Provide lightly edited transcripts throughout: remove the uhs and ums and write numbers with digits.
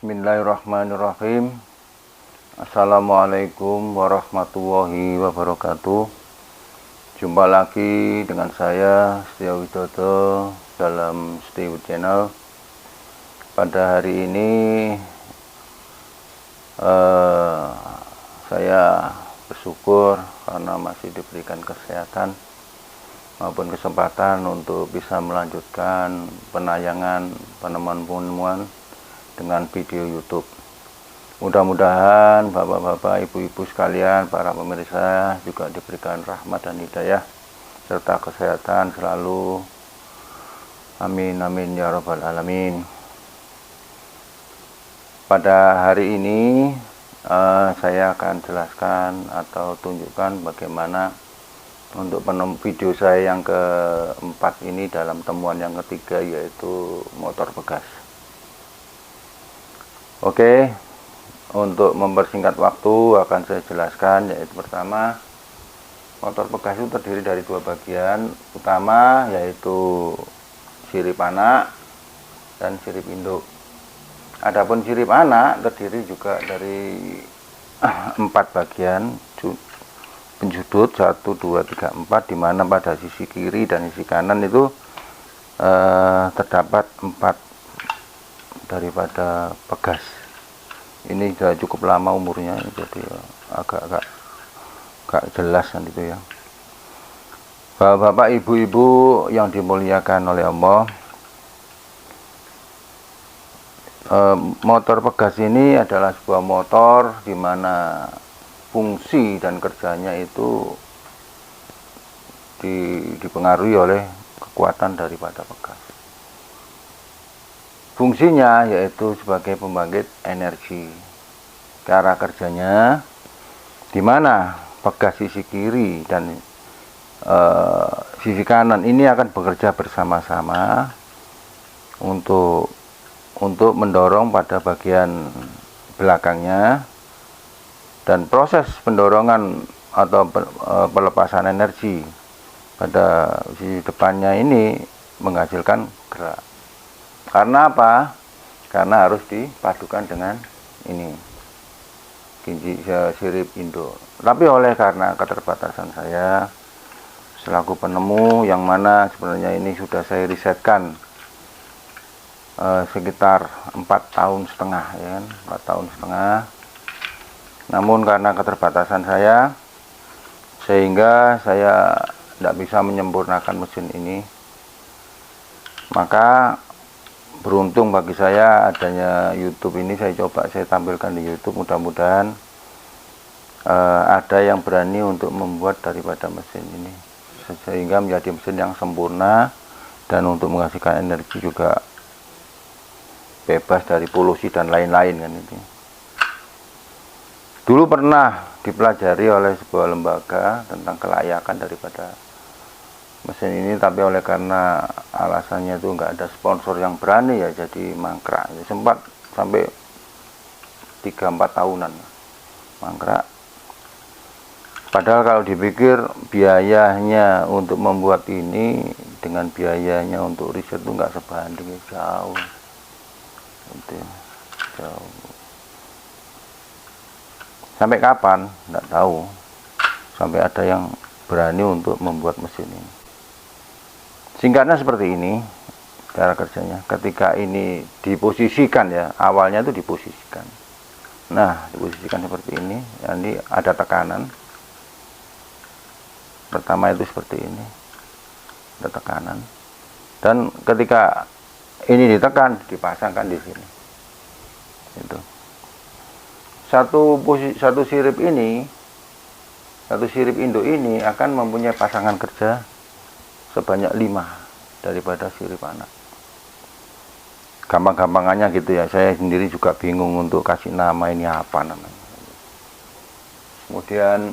Bismillahirrahmanirrahim. Assalamualaikum warahmatullahi wabarakatuh. Jumpa lagi dengan saya Setia Widodo dalam Setia Channel. Pada hari ini saya bersyukur karena masih diberikan kesehatan maupun kesempatan untuk bisa melanjutkan penayangan penemuan-penemuan dengan video YouTube. Mudah-mudahan bapak-bapak, ibu-ibu sekalian, para pemirsa juga diberikan rahmat dan hidayah serta kesehatan selalu. Amin amin ya rabbal alamin. Pada hari ini saya akan jelaskan atau tunjukkan bagaimana untuk video saya yang keempat ini dalam temuan yang ketiga, yaitu motor bekas. Oke, untuk mempersingkat waktu akan saya jelaskan, yaitu pertama, motor bekas itu terdiri dari dua bagian utama, yaitu sirip anak dan sirip induk. Adapun sirip anak terdiri juga dari 4 bagian penjudut 1, 2, 3, 4, di mana pada sisi kiri dan sisi kanan itu terdapat 4 daripada bekas. Ini sudah cukup lama umurnya, jadi agak jelas kan itu ya. Bapak-bapak, ibu-ibu yang dimuliakan oleh Allah, motor bekas ini adalah sebuah motor di mana fungsi dan kerjanya itu dipengaruhi oleh kekuatan daripada bekas. Fungsinya yaitu sebagai pembangkit energi. Cara kerjanya di mana bekas sisi kiri dan sisi kanan ini akan bekerja bersama-sama untuk mendorong pada bagian belakangnya, dan proses pendorongan atau pelepasan energi pada sisi depannya ini menghasilkan gerak. Karena apa? Karena harus dipadukan dengan ini sirip induk. Tapi karena keterbatasan saya selaku penemu, yang mana sebenarnya ini sudah saya risetkan sekitar 4,5 tahun ya kan, 4,5 tahun. Namun karena keterbatasan saya, sehingga saya tidak bisa menyempurnakan mesin ini. Maka beruntung bagi saya adanya YouTube ini, saya coba saya tampilkan di YouTube. Mudah-mudahan ada yang berani untuk membuat daripada mesin ini sehingga menjadi mesin yang sempurna, dan untuk menghasilkan energi juga bebas dari polusi dan lain-lain kan itu. Dulu pernah dipelajari oleh sebuah lembaga tentang kelayakan daripada mesin ini, tapi oleh karena alasannya itu nggak ada sponsor yang berani ya, jadi mangkrak. Sempat sampai 3-4 tahunan mangkrak. Padahal kalau dipikir biayanya untuk membuat ini dengan biayanya untuk riset itu nggak sebanding, jauh. Jauh. Sampai kapan? Nggak tahu. Sampai ada yang berani untuk membuat mesin ini. Singkatnya seperti ini cara kerjanya. Ketika ini diposisikan ya, awalnya itu diposisikan. Nah, diposisikan seperti ini. Ini ada tekanan. Pertama itu seperti ini, ada tekanan. Dan ketika ini ditekan, dipasangkan di sini. Itu. Satu sirip ini, satu sirip induk ini akan mempunyai pasangan kerja sebanyak 5 daripada sirip anak. Gampang-gampangannya gitu ya, saya sendiri juga bingung untuk kasih nama ini apa namanya. Kemudian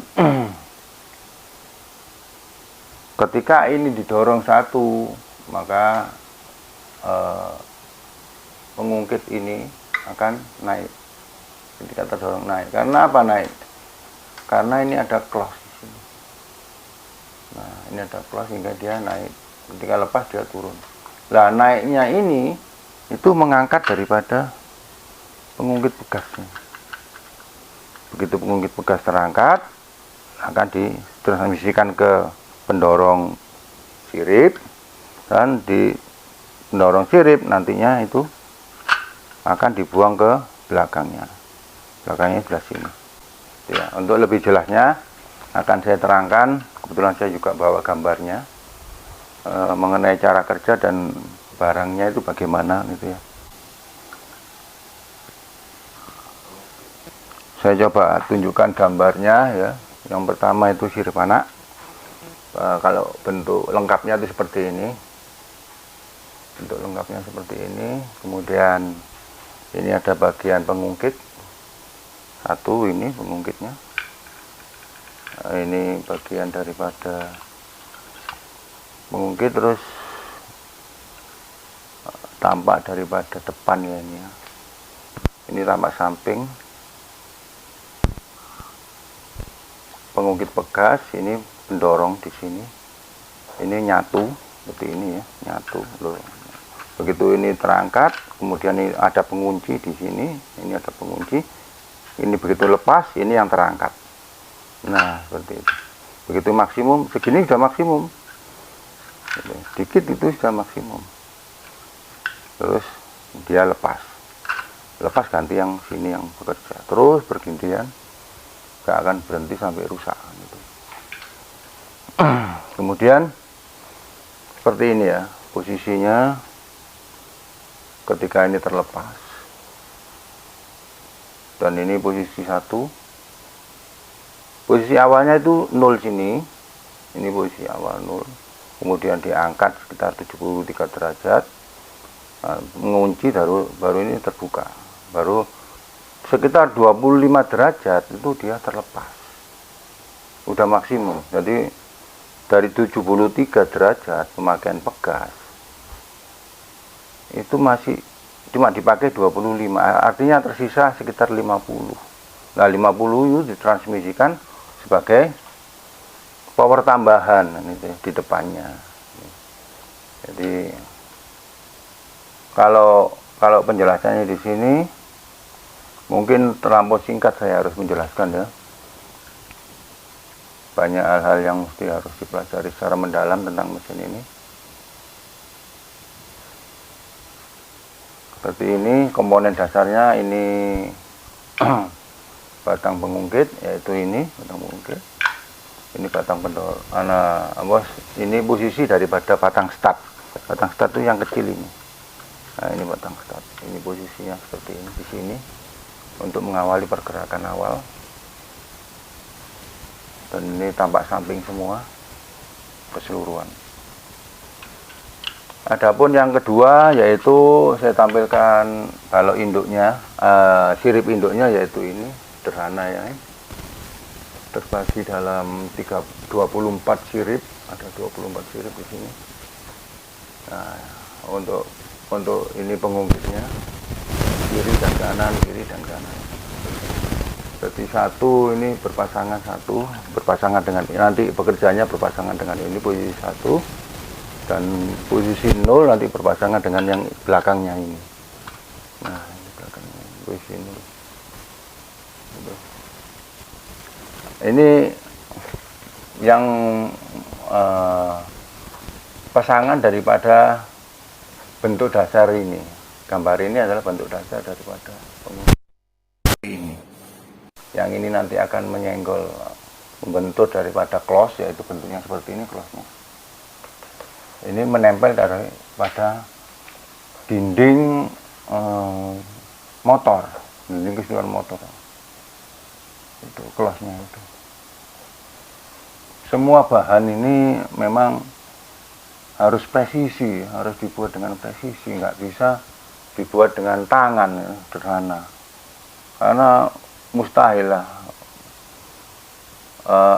ketika ini didorong satu, maka pengungkit ini akan naik. Ketika terdorong naik. Karena apa naik? Karena ini ada close. Nah, ini ada plus sehingga dia naik. Ketika lepas dia turun. Nah, naiknya ini itu mengangkat daripada pengungkit pegasnya. Begitu pengungkit pegas terangkat, akan ditransmisikan ke pendorong sirip, dan di pendorong sirip nantinya itu akan dibuang ke belakangnya sebelah sini ya. Untuk lebih jelasnya akan saya terangkan, kebetulan saya juga bawa gambarnya mengenai cara kerja dan barangnya itu bagaimana gitu ya. Saya coba tunjukkan gambarnya ya. Yang pertama itu sirip anak. Kalau bentuk lengkapnya itu seperti ini. Bentuk lengkapnya seperti ini. Kemudian ini ada bagian pengungkit. Satu ini pengungkitnya. Ini bagian daripada pengungkit, terus tampak daripada depan ya ini ya. Ini tampak samping. Pengungkit pegas, ini pendorong di sini. Ini nyatu seperti ini ya, nyatu loh. Begitu ini terangkat, kemudian ini ada pengunci di sini, ini ada pengunci. Ini begitu lepas, ini yang terangkat. Nah, seperti itu. Begitu maksimum, segini sudah maksimum. Sedikit itu sudah maksimum. Terus dia lepas. Lepas ganti yang sini yang bekerja. Terus bergantian. Gak akan berhenti sampai rusak gitu. Kemudian seperti ini ya posisinya ketika ini terlepas, dan ini posisi 1. Posisi awalnya itu 0 sini, ini posisi awal 0, kemudian diangkat sekitar 73 derajat, mengunci, baru ini terbuka, baru sekitar 25 derajat itu dia terlepas, udah maksimum. Jadi dari 73 derajat pemakaian pegas itu masih cuma dipakai 25, artinya tersisa sekitar 50. Nah 50 itu ditransmisikan sebagai power tambahan itu di depannya. Jadi kalau penjelasannya di sini mungkin terlampau singkat, saya harus menjelaskan ya. Banyak hal-hal yang mesti harus dipelajari secara mendalam tentang mesin ini. Seperti ini komponen dasarnya, ini batang pengungkit, yaitu ini batang pengungkit. Ini batang pendorong. Ini posisi daripada batang stat. Batang stat itu yang kecil ini. Nah, ini batang stat. Ini posisinya seperti ini di sini, untuk mengawali pergerakan awal. Dan ini tampak samping semua keseluruhan. Adapun yang kedua yaitu saya tampilkan balok induknya, sirip induknya, yaitu ini sederhana ya, terbagi dalam 24 sirip, ada 24 sirip di sini. Nah, untuk ini pengungkitnya, kiri dan kanan, kiri dan kanan. Jadi satu ini berpasangan, dengan nanti bekerjanya berpasangan dengan ini posisi 1, dan posisi 0 nanti berpasangan dengan yang belakangnya ini. Nah, ini belakangnya posisi 0. Ini yang pasangan daripada bentuk dasar ini. Gambar ini adalah bentuk dasar daripada ini. Yang ini nanti akan menyenggol, membentuk daripada close, yaitu bentuknya seperti ini close-nya. Ini menempel daripada dinding motor, dinding keseluruhan motor. Itu close-nya itu. Semua bahan ini memang harus presisi, harus dibuat dengan presisi, nggak bisa dibuat dengan tangan ya, sederhana. Karena mustahil lah.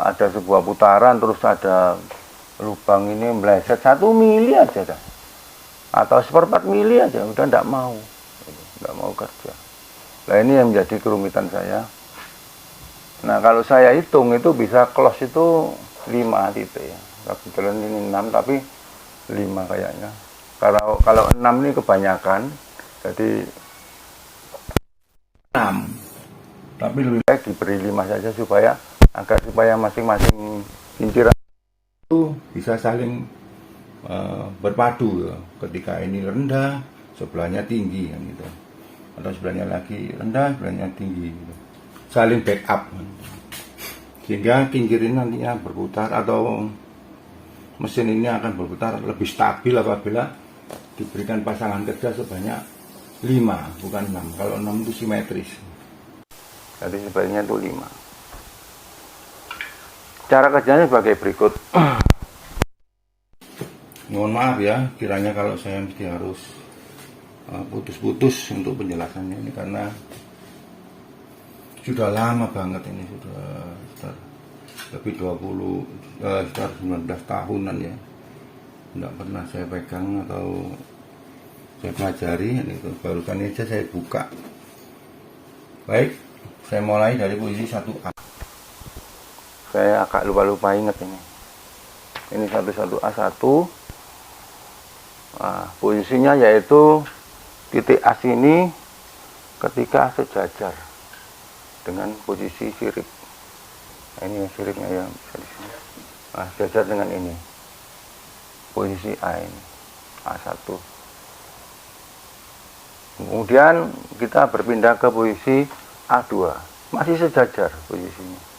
Ada sebuah putaran terus ada lubang ini meleset 1 mili aja dah, atau 1/4 mili aja udah nggak mau kerja. Nah ini yang menjadi kerumitan saya. Nah kalau saya hitung itu bisa close itu 5 titik ya. Kebetulan ini 6 tapi 5 kayaknya. Kalau 6 ini kebanyakan, jadi Tapi lebih baik diberi 5 saja supaya masing-masing kincir itu bisa saling berpadu ya. Ketika ini rendah, sebelahnya tinggi kan gitu. Atau sebelahnya lagi rendah, sebelahnya tinggi gitu. Saling backup. Sehingga kincir ini nantinya berputar atau mesin ini akan berputar lebih stabil apabila diberikan pasangan kerja sebanyak 5, bukan 6. Kalau 6 itu simetris. Jadi sebaliknya itu 5. Cara kerjanya sebagai berikut. Mohon maaf ya, kiranya kalau saya mesti harus putus-putus untuk penjelasannya ini karena sudah lama banget ini, sudah lebih 19 tahunan ya. Tidak pernah saya pegang atau saya pelajari, itu barusan ini aja saya buka. Baik, saya mulai dari posisi 1A. Saya agak lupa ingat ini. Ini 1A1. Nah, posisinya yaitu titik as ini ketika sejajar dengan posisi sirip. Nah, ini siripnya yang bisa di sini. Nah, sejajar dengan ini. Posisi A ini, A1. Kemudian kita berpindah ke posisi A2. Masih sejajar posisinya.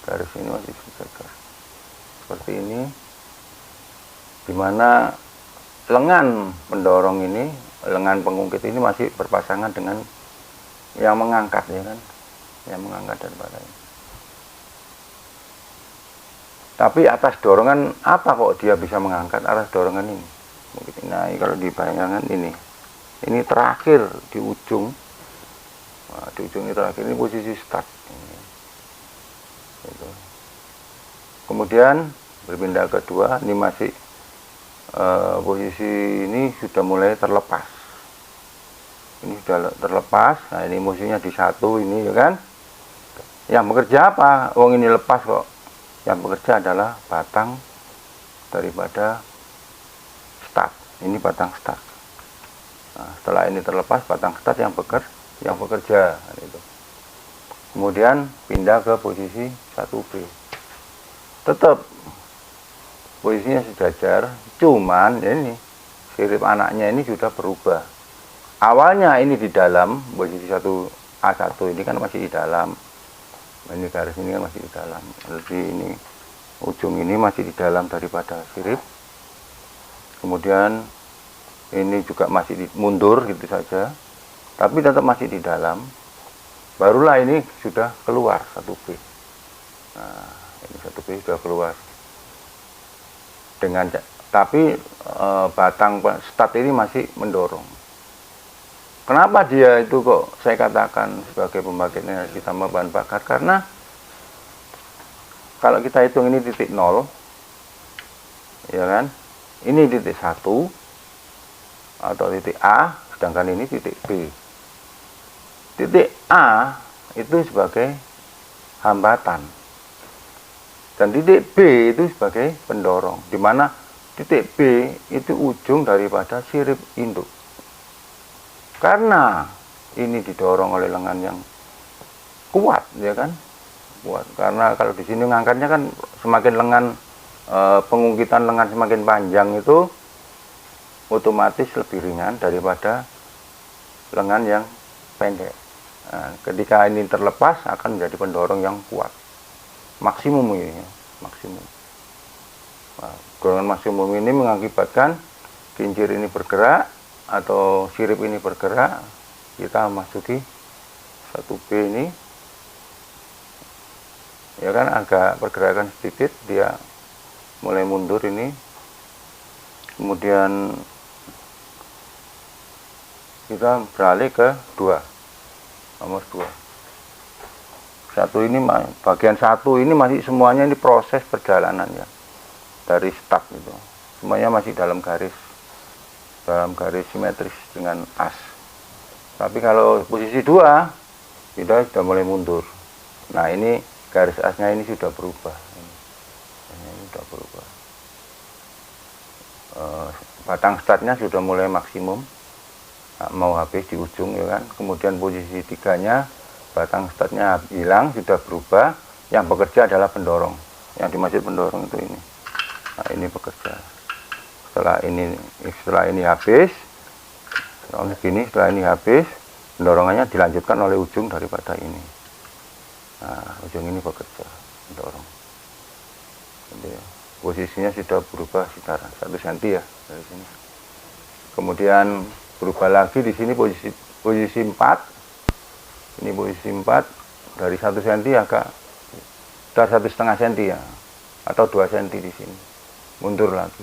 Garis ini masih sejajar. Seperti ini. Dimana lengan pendorong ini, lengan pengungkit ini masih berpasangan dengan yang mengangkat ya kan, yang mengangkat daripada ini. Tapi atas dorongan apa kok dia bisa mengangkat? Atas dorongan ini. Mungkin nah, kalau dibayangkan ini terakhir di ujung. Nah, di ujung ini terakhir ini posisi start. Ini. Gitu. Kemudian berpindah kedua, ini masih posisi ini sudah mulai terlepas. Ini sudah terlepas. Nah, ini musuhnya di 1 ini ya kan. Yang bekerja apa? Wong ini lepas kok. Yang bekerja adalah batang daripada start. Ini batang start. Nah, setelah ini terlepas, batang start yang bekerja. Nah, itu. Kemudian pindah ke posisi 1B. Tetap posisinya sejajar, cuman ini sirip anaknya ini sudah berubah. Awalnya ini di dalam, posisi 1A1 ini kan masih di dalam. Ini garis ini kan masih di dalam. Jadi ini ujung ini masih di dalam daripada sirip. Kemudian ini juga masih mundur gitu saja. Tapi tetap masih di dalam. Barulah ini sudah keluar 1B. Nah, ini 1B sudah keluar. Tapi batang start ini masih mendorong. Kenapa dia itu kok saya katakan sebagai pembangkit energi tambah bahan bakar? Karena kalau kita hitung ini titik 0, ya kan? Ini titik 1 atau titik A, sedangkan ini titik B. Titik A itu sebagai hambatan. Dan titik B itu sebagai pendorong, di mana titik B itu ujung daripada sirip induk. Karena ini didorong oleh lengan yang kuat, ya kan? Kuat. Karena kalau di sini ngangkatnya kan semakin lengan pengungkitan lengan semakin panjang itu otomatis lebih ringan daripada lengan yang pendek. Nah, ketika ini terlepas akan menjadi pendorong yang kuat. Maksimum ini, maksimum. Nah, dorongan maksimum ini mengakibatkan kincir ini bergerak atau sirip ini bergerak. Kita masuki 1B ini, ya kan, agak pergerakan sedikit, dia mulai mundur ini. Kemudian kita beralih ke 2, nomor 2. Ini bagian 1 ini masih semuanya ini proses perjalanan ya, dari start itu semuanya masih dalam garis simetris dengan as. Tapi kalau posisi 2 kita sudah mulai mundur. Nah, ini garis asnya ini sudah berubah. Ini sudah berubah. Batang startnya sudah mulai maksimum, mau habis di ujung ya kan. Kemudian posisi 3-nya batang statnya hilang, sudah berubah. Yang bekerja adalah pendorong. Yang dimaksud pendorong itu ini. Nah, ini bekerja. Setelah ini habis, setelah ini habis, pendorongannya dilanjutkan oleh ujung daripada ini. Nah, ujung ini bekerja, mendorong. Jadi, posisinya sudah berubah sekitar 1 cm ya dari sini. Kemudian berubah lagi di sini posisi 4. Ini posisi 4 dari 1 cm agak sudah 1,5 cm ya, atau 2 cm di sini. Mundur lagi.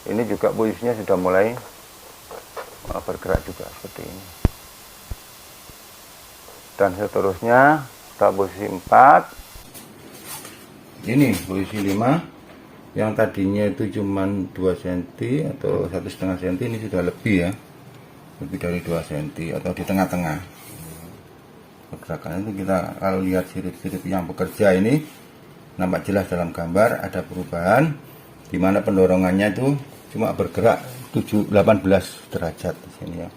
Ini juga posisinya sudah mulai bergerak juga seperti ini. Dan seterusnya kita posisi 4. Ini posisi 5. Yang tadinya itu cuman 2 cm atau 1,5 cm, ini sudah lebih ya. Lebih dari 2 cm atau di tengah-tengah. Pergerakan itu kita kalau lihat sirip-sirip yang bekerja ini nampak jelas dalam gambar ada perubahan, di mana pendorongannya itu cuma bergerak 18 derajat di sini ya.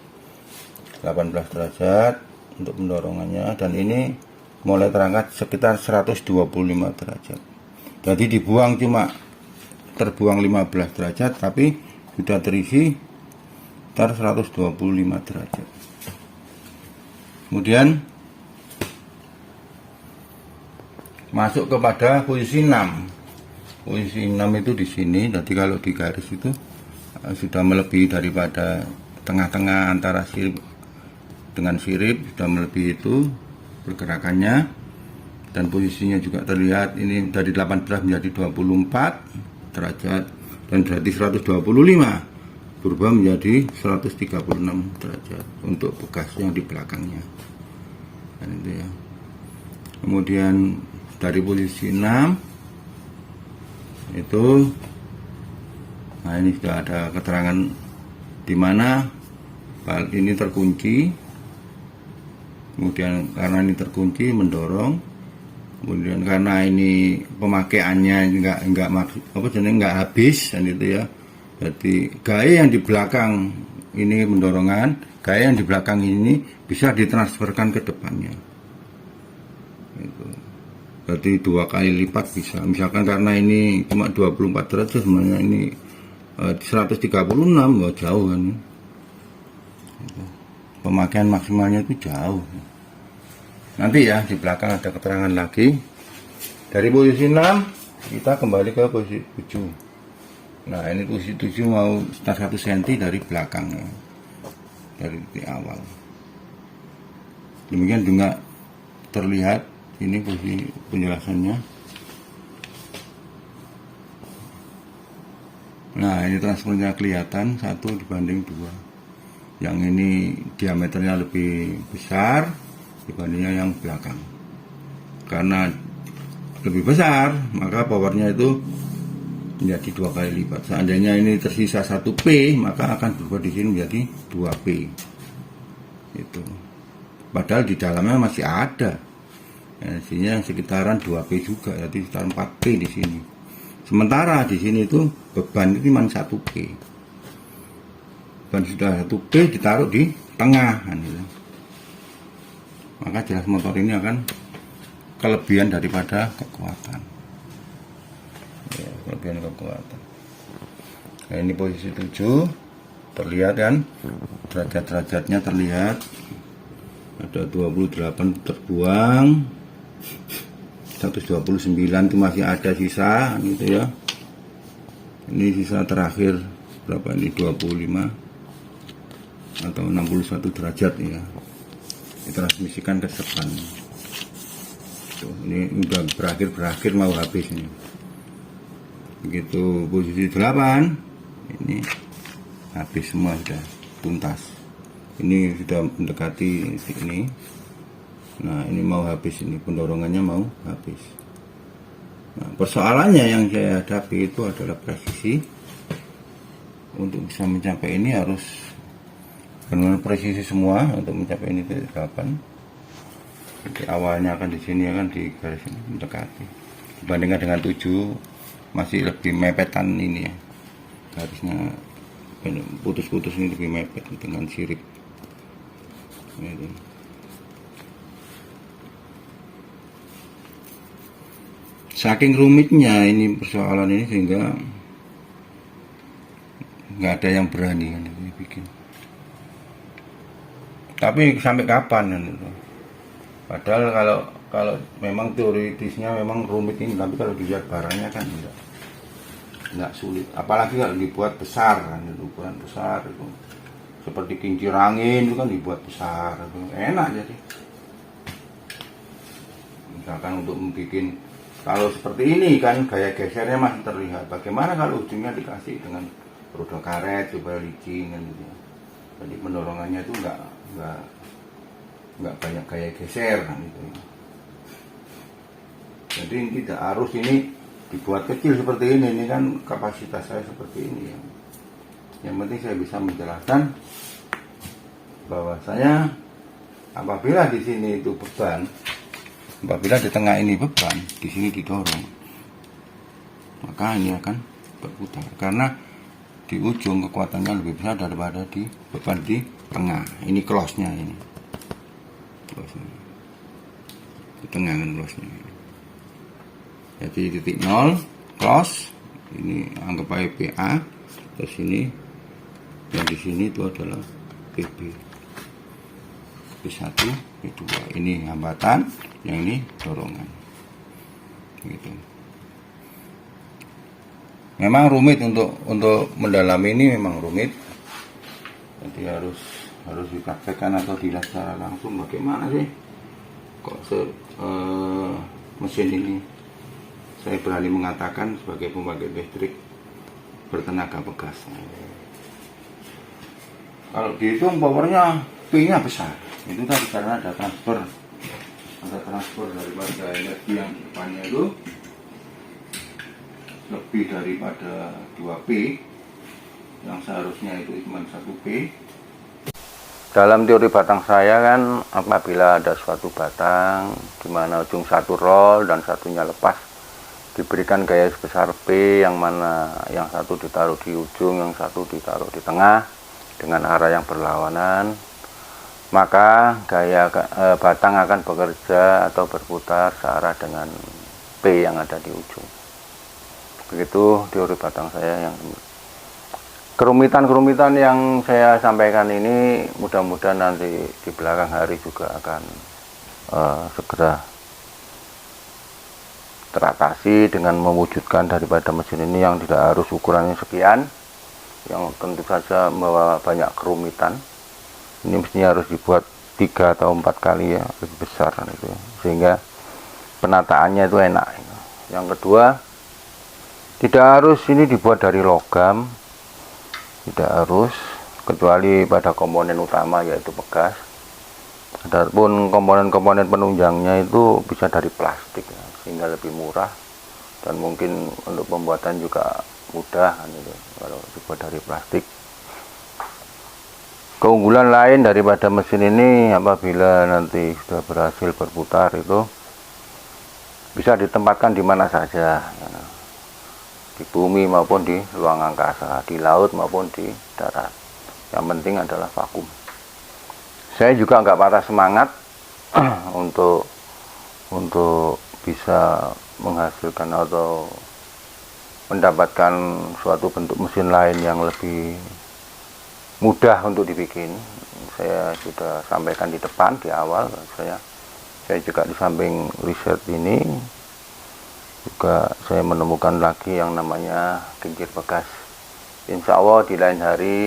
18 derajat untuk pendorongannya, dan ini mulai terangkat sekitar 125 derajat. Jadi terbuang 15 derajat, tapi sudah terisi sekitar 125 derajat. Kemudian masuk kepada posisi 6. Posisi 6 itu di sini. Jadi kalau di garis itu sudah melebihi daripada tengah-tengah antara sirip dengan sirip, sudah melebihi itu pergerakannya, dan posisinya juga terlihat ini dari 18 menjadi 24 derajat, dan berarti 125 berubah menjadi 136 derajat untuk bekas yang di belakangnya. Dan itu ya. Kemudian dari posisi 6 itu, nah ini sudah ada keterangan di mana ini terkunci. Kemudian karena ini terkunci mendorong, kemudian karena ini pemakaiannya enggak habis, dan itu ya. Jadi gaya yang di belakang ini pendorongan, gaya yang di belakang ini bisa ditransferkan ke depannya. Itu. Berarti 2 kali lipat bisa. Misalkan karena ini cuma 24 derajat, sebenarnya ini 136, jauh kan. Pemakaian maksimalnya itu jauh. Nanti ya di belakang ada keterangan lagi. Dari posisi 6 kita kembali ke posisi 7. Nah, ini posisi 7 mau sekitar 1 cm dari belakangnya, dari titik awal. Demikian juga terlihat ini posisi penjelasannya. Nah, ini transfernya kelihatan 1 dibanding 2. Yang ini diameternya lebih besar dibandingnya yang belakang. Karena lebih besar, maka powernya itu menjadi 2 kali lipat. Seandainya ini tersisa 1P, maka akan berubah di sini menjadi 2P. Itu. Padahal di dalamnya masih ada. Energinya sekitaran 2P juga, jadi sekitar 4P di sini. Sementara di sini itu beban itu cuma 1P. Beban sudah 1P ditaruh di tengah, kan, gitu. Maka jelas motor ini akan kelebihan daripada kekuatan. Ya, kelebihan kekuatan. Nah, ini posisi 7 terlihat kan, derajat-derajatnya terlihat. Ada 28 terbuang, 129 itu masih ada sisa gitu ya. Ini sisa terakhir berapa ini, 25 atau 61 derajat ya. Ditransmisikan ke depan. Tuh, ini udah berakhir mau habis ini. Begitu posisi 8 ini habis semua, sudah tuntas. Ini sudah mendekati ini. Nah, ini mau habis, ini pendorongannya mau habis. Nah, persoalannya yang saya hadapi itu adalah presisi. Untuk bisa mencapai ini harus benar-benar presisi semua untuk mencapai ini titik 8. Jadi awalnya akan di sini, akan di garis ini mendekati. Dibandingkan dengan 7 masih lebih mepetan ini ya. Garisnya putus-putus ini lebih mepet dengan sirip. Gitu. saking rumitnya ini persoalan ini sehingga nggak ada yang berani kan ini bikin. Tapi sampai kapan kan itu? Padahal kalau memang teoritisnya memang rumit ini, tapi kalau dilihat barangnya kan enggak sulit. Apalagi kalau dibuat besar kan, itu ukuran besar itu. Seperti kincir angin itu kan dibuat besar, itu enak jadi. Misalkan untuk membuat, kalau seperti ini kan gaya gesernya masih terlihat. Bagaimana kalau ujungnya dikasih dengan roda karet supaya licin kan gitu. Jadi pendorongannya itu enggak banyak gaya geser kan gitu. Jadi tidak harus ini dibuat kecil seperti ini kan kapasitas saya seperti ini ya. Yang penting saya bisa menjelaskan bahwa saya apabila di sini itu beban, apabila di tengah ini beban, di sini didorong, maka ini akan berputar karena di ujung kekuatannya lebih besar daripada di beban di tengah. Ini close-nya ini. Close-nya. Di tengah kan close-nya. Jadi titik 0 close, ini anggap aja PA, terus ini yang di sini itu adalah PB, P1, P2, ini hambatan, yang ini dorongan, gitu. Memang rumit untuk mendalami ini, memang rumit, jadi harus dipraktekkan atau dilihat secara langsung bagaimana sih kok mesin ini. Saya berani mengatakan sebagai pembangkit listrik bertenaga pegas. Kalau dihitung powernya P-nya besar, itu tadi karena ada transfer daripada energi yang di depannya itu lebih daripada 2P, yang seharusnya itu cuma 1P. Dalam teori batang saya kan, apabila ada suatu batang di mana ujung satu roll dan satunya lepas, diberikan gaya sebesar P, yang mana yang satu ditaruh di ujung, yang satu ditaruh di tengah dengan arah yang berlawanan, maka gaya batang akan bekerja atau berputar searah dengan P yang ada di ujung. Begitu teori batang saya. Yang kerumitan yang saya sampaikan ini mudah-mudahan nanti di belakang hari juga akan segera teratasi dengan mewujudkan daripada mesin ini yang tidak harus ukurannya sekian, yang tentu saja membawa banyak kerumitan. Ini mestinya harus dibuat 3 atau 4 kali ya, lebih besar itu, sehingga penataannya itu enak. Yang kedua, tidak harus ini dibuat dari logam, tidak harus, kecuali pada komponen utama yaitu pegas. Adapun komponen-komponen penunjangnya itu bisa dari plastik ya, sehingga lebih murah dan mungkin untuk pembuatan juga mudah kan itu, kalau dibuat dari plastik. Keunggulan lain daripada mesin ini, apabila nanti sudah berhasil berputar itu bisa ditempatkan di mana saja ya, di bumi maupun di ruang angkasa, di laut maupun di darat. Yang penting adalah vakum. Saya juga nggak patah semangat untuk bisa menghasilkan atau mendapatkan suatu bentuk mesin lain yang lebih mudah untuk dibikin. Saya sudah sampaikan di depan, di awal, saya juga di samping riset ini juga saya menemukan lagi yang namanya kincir bekas. Insya Allah di lain hari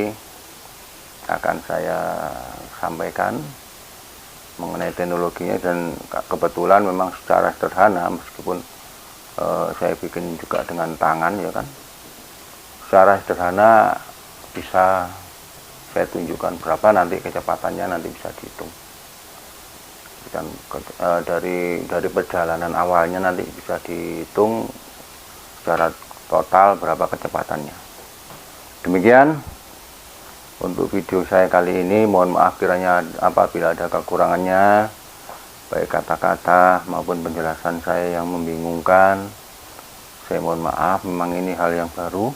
akan saya sampaikan mengenai teknologinya, dan kebetulan memang secara sederhana, meskipun saya bikin juga dengan tangan ya kan, secara sederhana bisa saya tunjukkan berapa nanti kecepatannya, nanti bisa dihitung. Dan dari perjalanan awalnya nanti bisa dihitung secara total berapa kecepatannya. Demikian untuk video saya kali ini. Mohon maaf kiranya apabila ada kekurangannya, baik kata-kata maupun penjelasan saya yang membingungkan. Saya mohon maaf, memang ini hal yang baru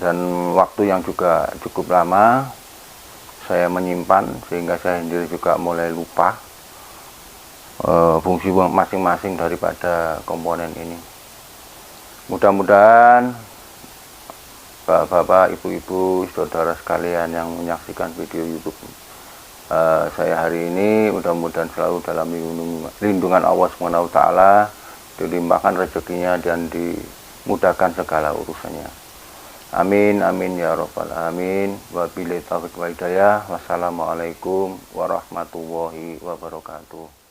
dan waktu yang juga cukup lama saya menyimpan, sehingga saya sendiri juga mulai lupa. fungsi masing-masing daripada komponen ini. Mudah-mudahan bapak-bapak, ibu-ibu, saudara sekalian yang menyaksikan video YouTube saya hari ini, mudah-mudahan selalu dalam lindungan Allah SWT, dilimpahkan rezekinya dan dimudahkan segala urusannya. Amin amin ya rabbal alamin. Wabillahi taufiq wal hidayah. Wassalamualaikum warahmatullahi wabarakatuh.